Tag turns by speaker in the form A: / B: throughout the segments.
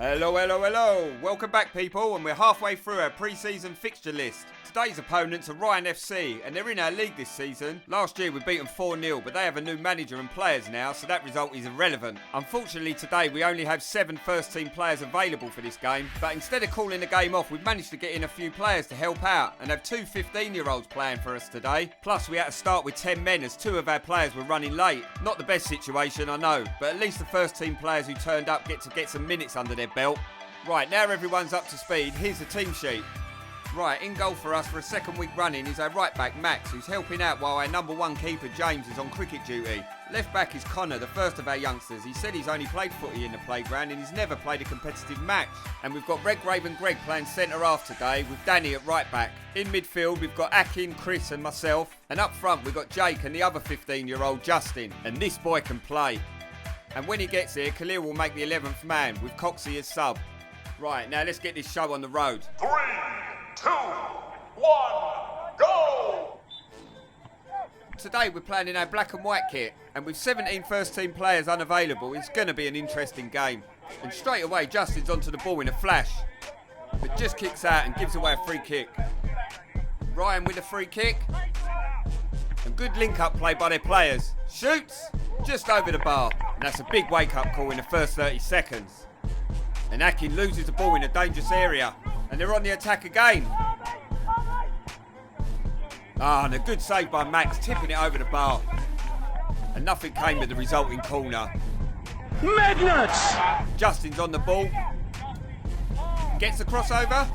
A: Hello, hello, hello. Welcome back, people, and we're halfway through our pre-season fixture list. Today's opponents are SummersAFC, and they're in our league this season. Last year we beat them 4-0, but they have a new manager and players now, so that result is irrelevant. Unfortunately today we only have 7 first-team players available for this game, but instead of calling the game off, we've managed to get in a few players to help out, and have 2 15-year-olds playing for us today. Plus we had to start with 10 men as 2 of our players were running late. Not the best situation, I know, but at least the first-team players who turned up get to get some minutes under their belt. Right, now everyone's up to speed, here's the team sheet. Right, in goal for us for a second week running is our right back Max, who's helping out while our number 1 keeper James is on cricket duty. Left back is Connor, the first of our youngsters. He said he's only played footy in the playground and he's never played a competitive match. And we've got Redgrave and Greg playing centre half today with Danny at right back. In midfield we've got Akin, Chris and myself. And up front we've got Jake and the other 15-year-old Justin. And this boy can play. And when he gets here, Khalil will make the 11th man with Coxie as sub. Right, now let's get this show on the road.
B: 3, 2, 1, go!
A: Today we're playing in our black and white kit, and with 17 first team players unavailable, it's going to be an interesting game. And straight away Justin's onto the ball in a flash, but just kicks out and gives away a free kick. Ryan with a free kick, and good link up play by their players. Shoots, just over the bar, and that's a big wake up call in the first 30 seconds. And Akin loses the ball in a dangerous area, and they're on the attack again. And a good save by Max, tipping it over the bar. And nothing came with the resulting corner.
C: Magnets!
A: Justin's on the ball. Gets the crossover.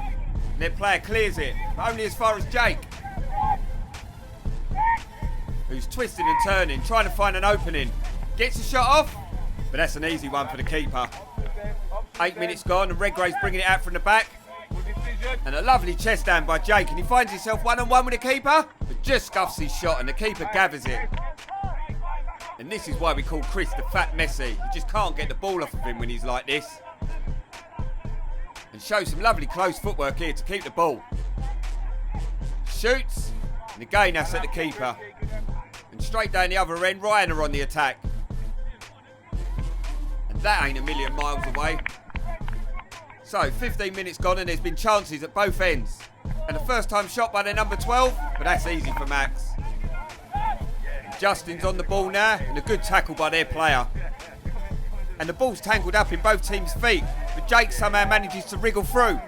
A: Their player clears it, but only as far as Jake, who's twisting and turning, trying to find an opening. Gets a shot off, but that's an easy one for the keeper. 8 minutes gone and Redgrave's bringing it out from the back. And a lovely chest down by Jake, and he finds himself one-on-one with the keeper, but just scuffs his shot and the keeper gathers it. And this is why we call Chris the fat Messi. You just can't get the ball off of him when he's like this. And shows some lovely close footwork here to keep the ball. Shoots, and again that's at the keeper. And straight down the other end, Ryan are on the attack. And that ain't a million miles away. So 15 minutes gone and there's been chances at both ends. And the first time shot by their number 12, but that's easy for Max. Justin's on the ball now, and a good tackle by their player. And the ball's tangled up in both teams' feet, but Jake somehow manages to wriggle through.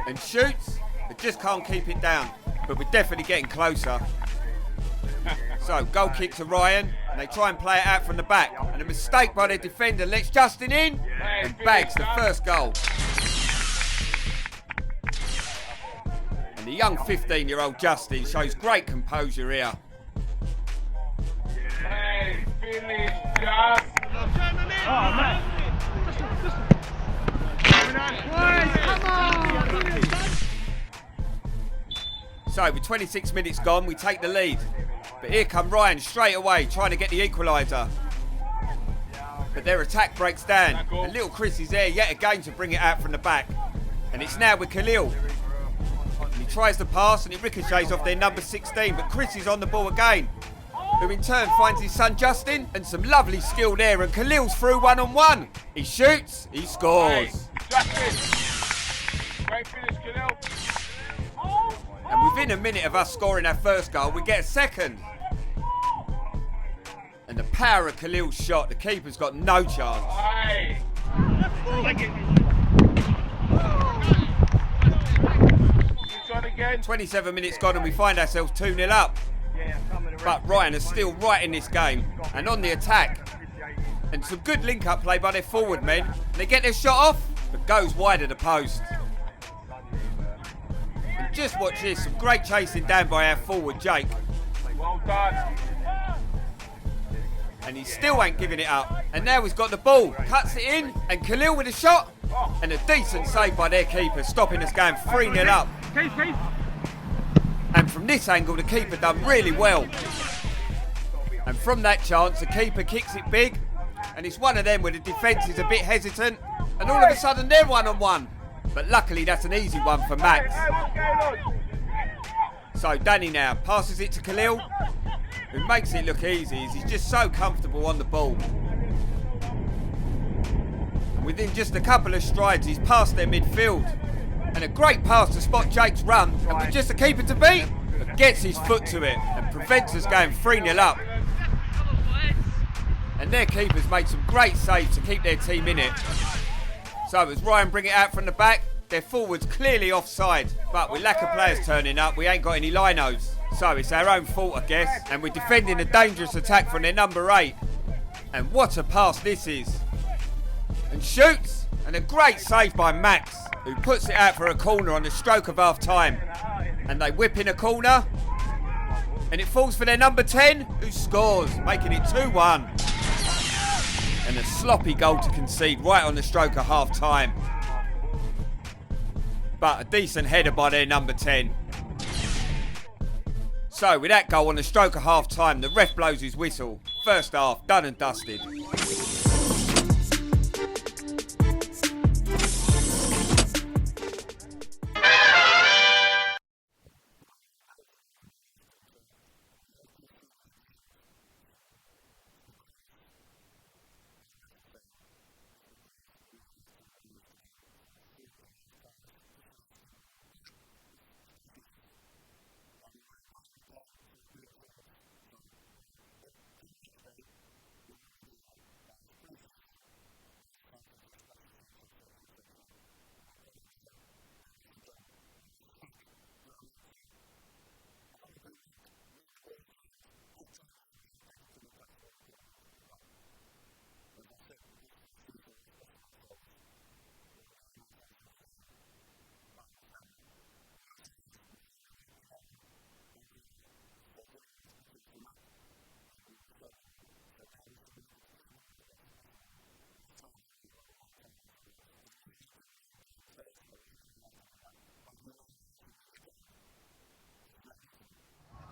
A: And shoots, but just can't keep it down. But we're definitely getting closer. So, goal kick to Ryan, and they try and play it out from the back. And a mistake by their defender lets Justin in, and bags the first goal. And the young 15-year-old Justin shows great composure here.
B: Hey, finish, Josh!
C: Oh, man.
A: So, with 26 minutes gone, we take the lead. But here come Ryan straight away, trying to get the equaliser. But their attack breaks down, and little Chris is there yet again to bring it out from the back. And it's now with Khalil. And he tries to pass, and it ricochets off their number 16, but Chris is on the ball again, who in turn finds his son Justin, and some lovely skill there, and Khalil's through one-on-one. He shoots, he scores.
B: Justin! Great finish, Khalil.
A: And within a minute of us scoring our first goal, we get a second. And the power of Khalil's shot, the keeper's got no chance.
B: Hey!
A: 27 minutes gone and we find ourselves 2-0 up. But Ryan is still right in this game and on the attack. And some good link-up play by their forward men. They get their shot off, but goes wide of the post. And just watch this, some great chasing down by our forward Jake.
B: Well done.
A: And he still ain't giving it up. And now he's got the ball, cuts it in, and Khalil with a shot. And a decent save by their keeper, stopping us going 3-0 up. And from this angle, the keeper done really well. And from that chance, the keeper kicks it big. And it's one of them where the defence is a bit hesitant. And all of a sudden, they're one-on-one. But luckily, that's an easy one for Max. So Danny now passes it to Khalil, who makes it look easy as he's just so comfortable on the ball. And within just a couple of strides, he's past their midfield. And a great pass to spot Jake's run, and with just a keeper to beat, but gets his foot to it and prevents us going 3-0 up. And their keepers made some great saves to keep their team in it. So as Ryan bring it out from the back, their forwards clearly offside, but with lack of players turning up, we ain't got any linos. So it's our own fault, I guess, and we're defending a dangerous attack from their number 8. And what a pass this is. And shoots, and a great save by Max, who puts it out for a corner on the stroke of half time. And they whip in a corner, and it falls for their number 10, who scores, making it 2-1. And a sloppy goal to concede right on the stroke of half time. But a decent header by their number 10. So with that goal on the stroke of half time, the ref blows his whistle. First half, done and dusted.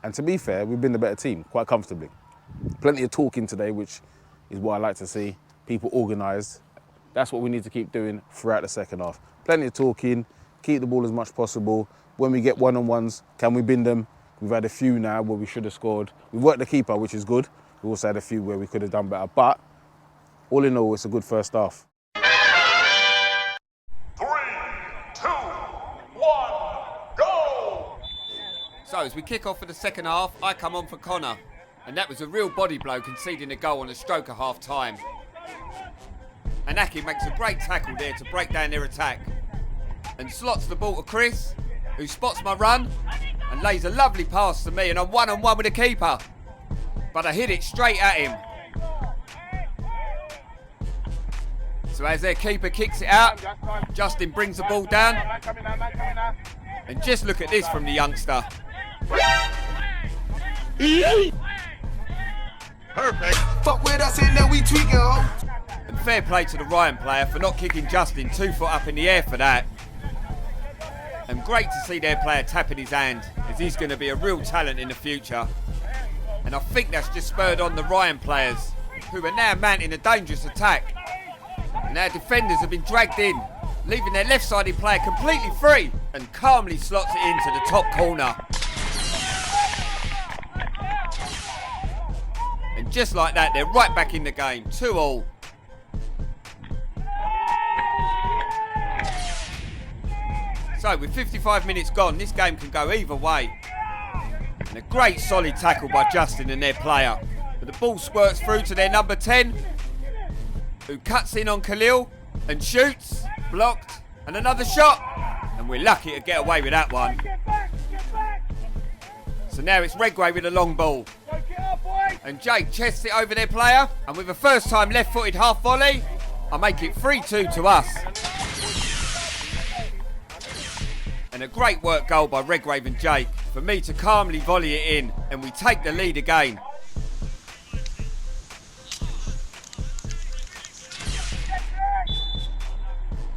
D: And to be fair, we've been the better team, quite comfortably. Plenty of talking today, which is what I like to see. People organised. That's what we need to keep doing throughout the second half. Plenty of talking, keep the ball as much as possible. When we get one-on-ones, can we bin them? We've had a few now where we should have scored. We've worked the keeper, which is good. We also had a few where we could have done better. But all in all, it's a good first half.
B: 3, 2, 1, go!
A: So as we kick off for the second half, I come on for Connor. And that was a real body blow, conceding a goal on a stroke of half time. And Aki makes a great tackle there to break down their attack. And slots the ball to Chris, who spots my run and lays a lovely pass to me, and I'm one-on-one with the keeper. But I hit it straight at him. So as their keeper kicks it out, Justin brings the ball down. And just look at this from the youngster.
B: Perfect.
E: Fuck with us and then we tweaking, ho.
A: And fair play to the Ryan player for not kicking Justin 2 foot up in the air for that. And great to see their player tapping his hand, as he's going to be a real talent in the future. And I think that's just spurred on the Ryan players, who are now mounting a dangerous attack. And our defenders have been dragged in, leaving their left-sided player completely free, and calmly slots it into the top corner. And just like that, they're right back in the game, 2-2. So with 55 minutes gone, this game can go either way. And a great solid tackle by Justin and their player. But the ball squirts through to their number 10, who cuts in on Khalil and shoots, blocked, and another shot. And we're lucky to get away with that one. So now it's Redgrave with a long ball. And Jake chests it over their player, and with a first time left-footed half volley, I make it 3-2 to us. And a great work goal by Redgrave and Jake for me to calmly volley it in, and we take the lead again.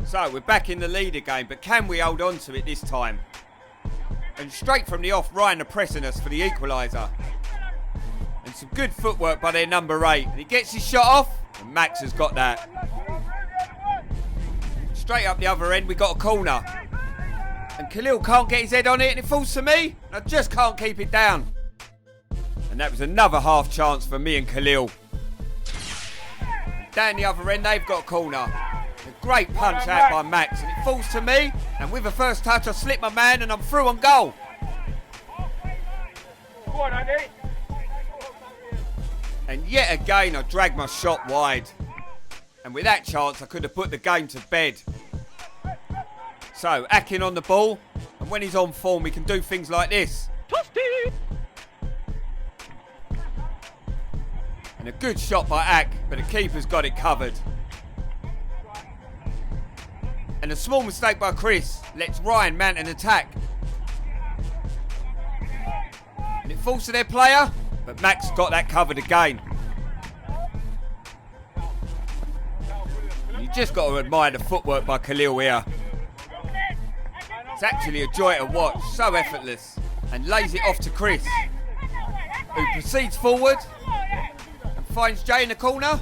A: So we're back in the lead again, but can we hold on to it this time? And straight from the off, Ryan are pressing us for the equaliser. And some good footwork by their number 8. And he gets his shot off, and Max has got that. Straight up the other end, we got a corner. And Khalil can't get his head on it, and it falls to me, and I just can't keep it down. And that was another half chance for me and Khalil. Down the other end, they've got a corner. A great punch out by Max, and it falls to me, and with the first touch I slip my man and I'm through on goal. And yet again I drag my shot wide. And with that chance I could have put the game to bed. So, Akin on the ball, and when he's on form he can do things like this. And a good shot by Ak, but the keeper's got it covered. And a small mistake by Chris lets Ryan mount an attack. And it falls to their player, but Max got that covered again. And you just got to admire the footwork by Khalil here. It's actually a joy to watch, so effortless. And lays it off to Chris, who proceeds forward and finds Jay in the corner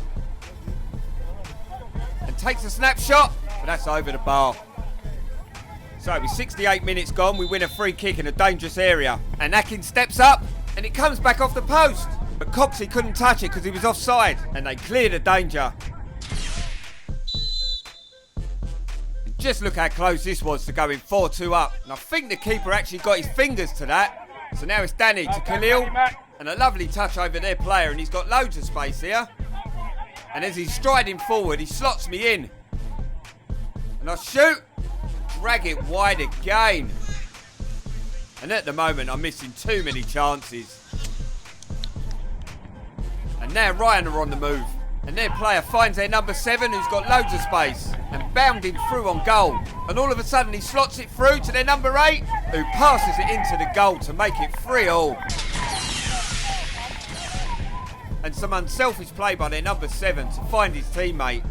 A: and takes a snapshot, but that's over the bar. So with 68 minutes gone, we win a free kick in a dangerous area, and Akin steps up and it comes back off the post, but Coxey couldn't touch it because he was offside, and they clear the danger. And just look how close this was to going 4-2 up, and I think the keeper actually got his fingers to that. So now it's Danny to Khalil, and a lovely touch over their player, and he's got loads of space here. And as he's striding forward, he slots me in. And I shoot, drag it wide again. And at the moment, I'm missing too many chances. And now Ryan are on the move, and their player finds their number 7, who's got loads of space, and bounding through on goal. And all of a sudden he slots it through to their number 8, who passes it into the goal to make it 3-3. And some unselfish play by their number 7 to find his teammate.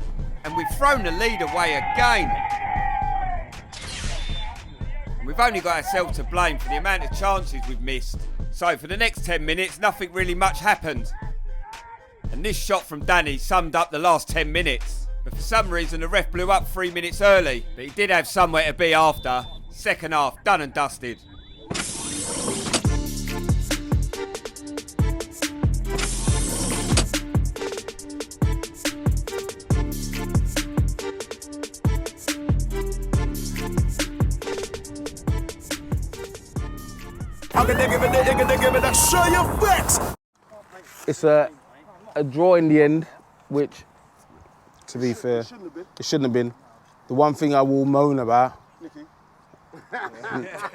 A: And we've thrown the lead away again. And we've only got ourselves to blame for the amount of chances we've missed. So for the next 10 minutes, nothing really much happened. And this shot from Danny summed up the last 10 minutes. But for some reason the ref blew up 3 minutes early. But he did have somewhere to be after. Second half, done and dusted.
D: It's a draw in the end, which, to be fair, it shouldn't have been. The one thing I will moan about,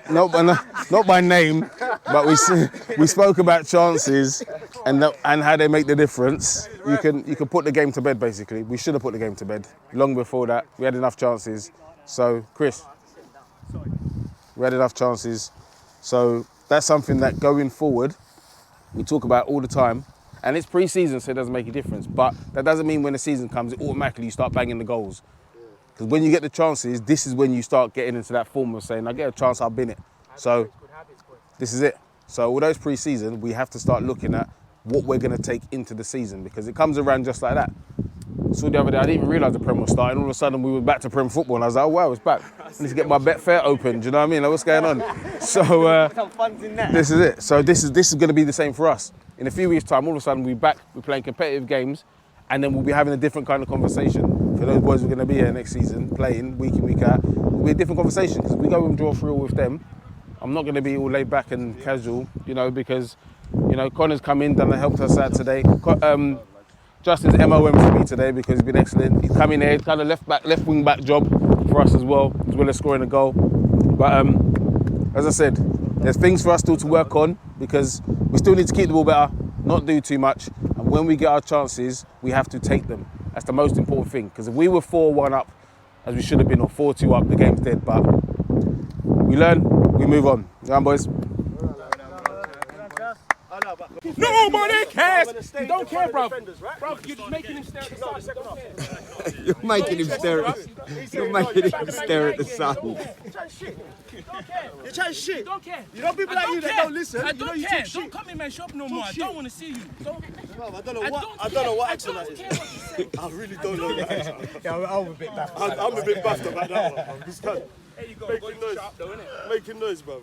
D: not by name, but we spoke about chances and how they make the difference. You can put the game to bed, basically. We should have put the game to bed long before that. We had enough chances. So, Chris, we had enough chances. So that's something that going forward, we talk about all the time. And it's pre-season, so it doesn't make a difference. But that doesn't mean when the season comes, automatically you start banging the goals. Because when you get the chances, this is when you start getting into that form of saying, I get a chance, I'll bin it. So this is it. So although it's pre-season, we have to start looking at what we're going to take into the season, because it comes around just like that. So the other day, I didn't even realise the Prem was starting. All of a sudden, we were back to Prem football, and I was like, oh, wow, it's back. I need to get my Betfair open, do you know what I mean? Like, what's going on? So this is it. So this is going to be the same for us. In a few weeks' time, all of a sudden, we're back, we're playing competitive games, and then we'll be having a different kind of conversation. For those boys who are going to be here next season, playing week in, week out, it'll be a different conversation, because we go and draw 3-3 with them. I'm not going to be all laid back and casual, you know, because, you know, Connor's come in, done and helped us out today. Justin's MOM for me today because he's been excellent. He's come in here, kind of left wing back job for us as well as scoring a goal. But as I said, there's things for us still to work on, because we still need to keep the ball better, not do too much. And when we get our chances, we have to take them. That's the most important thing. Because if we were 4-1 up, as we should have been, or 4-2 up, the game's dead. But we learn, we move on. Go on, boys.
C: Nobody cares. You don't care, bro. Bro, you're just making him stare at the sun. Don't care.
A: You're making him stare at the sun.
F: You're chatting shit.
C: You don't care.
F: You know people like you that don't listen.
C: I
F: You know
C: don't
F: you
C: care.
F: talk shit.
C: Don't come in my shop no more. I don't want to see you.
F: I don't know what accent that is. I really don't know that accent.
G: Yeah, I'm a bit baffed.
F: I'm a bit baffed about that one. This guy
C: There you go.
F: making noise. Making noise, bro.